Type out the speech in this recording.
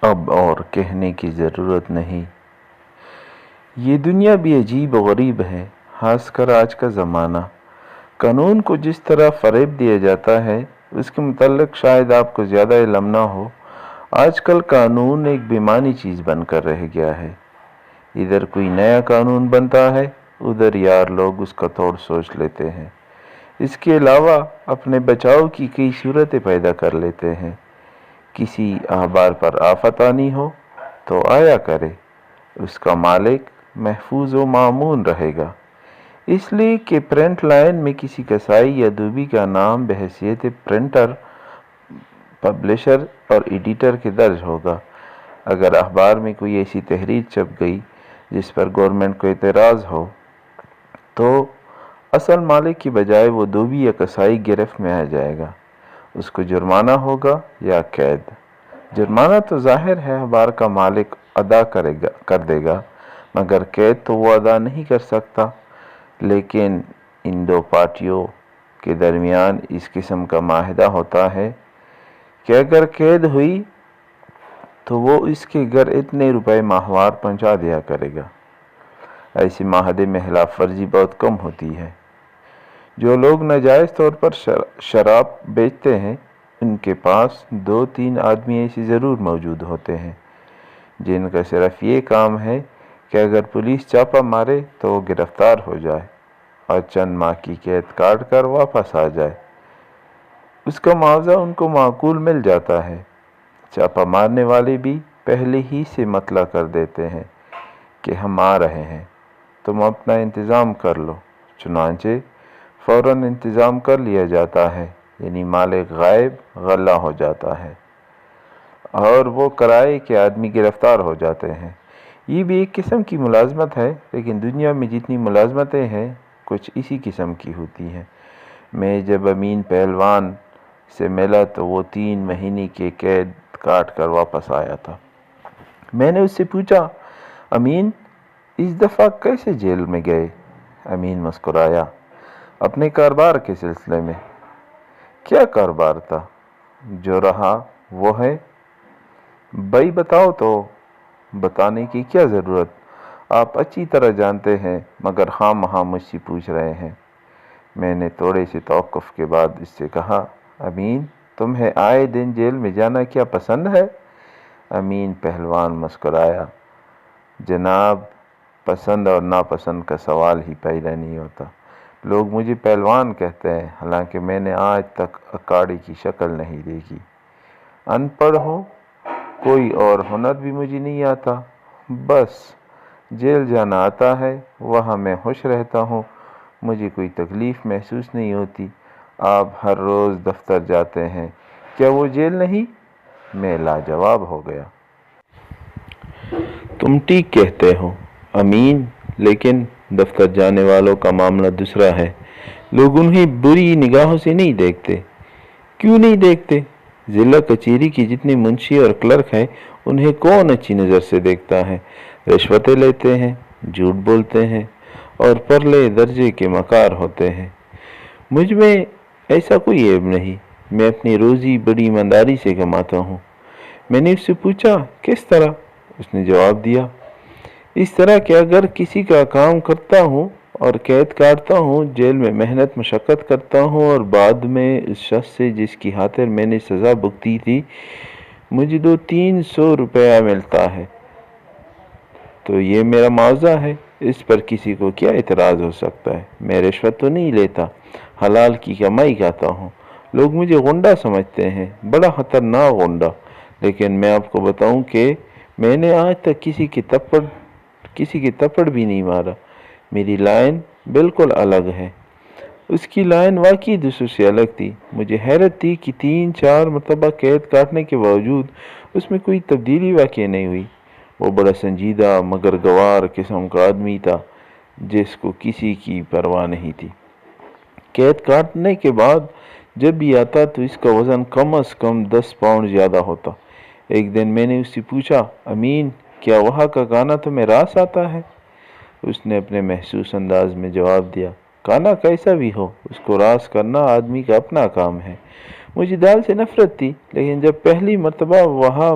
اب اور کہنے کی ضرورت نہیں۔ یہ دنیا بھی عجیب و غریب ہے، خاص کر آج کا زمانہ۔ قانون کو جس طرح فریب دیا جاتا ہے اس کے متعلق شاید آپ کو زیادہ علم نہ ہو۔ آج کل قانون ایک بے معنی چیز بن کر رہ گیا ہے۔ ادھر کوئی نیا قانون بنتا ہے، ادھر یار لوگ اس کا توڑ سوچ لیتے ہیں۔ اس کے علاوہ اپنے بچاؤ کی کئی صورتیں پیدا کر لیتے ہیں۔ کسی احبار پر آفت آنی ہو تو آیا کرے، اس کا مالک محفوظ و مامون رہے گا، اس لیے کہ پرنٹ لائن میں کسی کسائی یا دھوبی کا نام بحیثیت پرنٹر، پبلشر اور ایڈیٹر کے درج ہوگا۔ اگر اخبار میں کوئی ایسی تحریر چھپ گئی جس پر گورنمنٹ کو اعتراض ہو تو اصل مالک کی بجائے وہ دھوبی یا کسائی گرفت میں آ جائے گا۔ اس کو جرمانہ ہوگا یا قید۔ جرمانہ تو ظاہر ہے اخبار کا مالک ادا کر دے گا، مگر قید تو وہ ادا نہیں کر سکتا۔ لیکن ان دو پارٹیوں کے درمیان اس قسم کا معاہدہ ہوتا ہے کہ اگر قید ہوئی تو وہ اس کے گھر اتنے روپے ماہوار پہنچا دیا کرے گا۔ ایسے معاہدے میں خلاف ورزی بہت کم ہوتی ہے۔ جو لوگ ناجائز طور پر شراب بیچتے ہیں ان کے پاس 2-3 آدمی ایسے ضرور موجود ہوتے ہیں جن کا صرف یہ کام ہے کہ اگر پولیس چھاپہ مارے تو وہ گرفتار ہو جائے اور چند ماہ کی قید کاٹ کر واپس آ جائے۔ اس کا معاوضہ ان کو معقول مل جاتا ہے۔ چھاپہ مارنے والے بھی پہلے ہی سے مطلع کر دیتے ہیں کہ ہم آ رہے ہیں، تم اپنا انتظام کر لو۔ چنانچہ فوراً انتظام کر لیا جاتا ہے، یعنی مالک غائب غلہ ہو جاتا ہے اور وہ کرائے کے آدمی گرفتار ہو جاتے ہیں۔ یہ بھی ایک قسم کی ملازمت ہے، لیکن دنیا میں جتنی ملازمتیں ہیں کچھ اسی قسم کی ہوتی ہیں۔ میں جب امین پہلوان سے ملا تو وہ 3 مہینے کی قید کاٹ کر واپس آیا تھا۔ میں نے اس سے پوچھا، امین اس دفعہ کیسے جیل میں گئے؟ امین مسکرایا، اپنے کاروبار کے سلسلے میں۔ کیا کاروبار تھا؟ جو رہا وہ ہے۔ بھائی بتاؤ تو۔ بتانے کی کیا ضرورت، آپ اچھی طرح جانتے ہیں، مگر خواہ مخواہ مجھ سے پوچھ رہے ہیں۔ میں نے تھوڑے سے توقف کے بعد اس سے کہا، امین تمہیں آئے دن جیل میں جانا کیا پسند ہے؟ امین پہلوان مسکرایا، جناب پسند اور ناپسند کا سوال ہی پیدا نہیں ہوتا۔ لوگ مجھے پہلوان کہتے ہیں، حالانکہ میں نے آج تک اکاڑے کی شکل نہیں دیکھی۔ ان پڑھ ہوں، کوئی اور ہنر بھی مجھے نہیں آتا، بس جیل جانا آتا ہے، وہاں میں خوش رہتا ہوں، مجھے کوئی تکلیف محسوس نہیں ہوتی۔ آپ ہر روز دفتر جاتے ہیں، کیا وہ جیل نہیں؟ میں لاجواب ہو گیا۔ تم ٹھیک کہتے ہو امین، لیکن دفتر جانے والوں کا معاملہ دوسرا ہے۔ لوگ انہیں بری نگاہوں سے نہیں دیکھتے۔ کیوں نہیں دیکھتے؟ ضلع کچہری کی جتنے منشی اور کلرک ہیں انہیں کون اچھی نظر سے دیکھتا ہے؟ رشوتیں لیتے ہیں، جھوٹ بولتے ہیں اور پرلے درجے کے مکار ہوتے ہیں۔ مجھ میں ایسا کوئی عیب نہیں، میں اپنی روزی بڑی ایمانداری سے کماتا ہوں۔ میں نے اس سے پوچھا، کس طرح؟ اس نے جواب دیا، اس طرح کہ اگر کسی کا کام کرتا ہوں اور قید کاٹتا ہوں، جیل میں محنت مشقت کرتا ہوں اور بعد میں اس شخص سے جس کی خاطر میں نے سزا بھگتی تھی مجھے 200-300 روپیہ ملتا ہے تو یہ میرا معاوضہ ہے۔ اس پر کسی کو کیا اعتراض ہو سکتا ہے؟ میں رشوت تو نہیں لیتا، حلال کی کمائی کھاتا ہوں۔ لوگ مجھے غنڈہ سمجھتے ہیں، بڑا خطرناک غنڈہ، لیکن میں آپ کو بتاؤں کہ میں نے آج تک کسی کی تپڑ بھی نہیں مارا۔ میری لائن بالکل الگ ہے۔ اس کی لائن واقعی دوسروں سے الگ تھی۔ مجھے حیرت تھی کہ 3-4 مرتبہ قید کاٹنے کے باوجود اس میں کوئی تبدیلی واقع نہیں ہوئی۔ وہ بڑا سنجیدہ مگر گوار قسم کا آدمی تھا جس کو کسی کی پرواہ نہیں تھی۔ قید کاٹنے کے بعد جب بھی آتا تو اس کا وزن کم از کم 10 پاؤنڈ زیادہ ہوتا۔ ایک دن میں نے اس سے پوچھا، امین کیا وہاں کا کھانا تمہیں راس آتا ہے؟ اس نے اپنے محسوس انداز میں جواب دیا، کھانا کیسا بھی ہو اس کو راس کرنا آدمی کا اپنا کام ہے۔ مجھے دال سے نفرت تھی، لیکن جب پہلی مرتبہ وہاں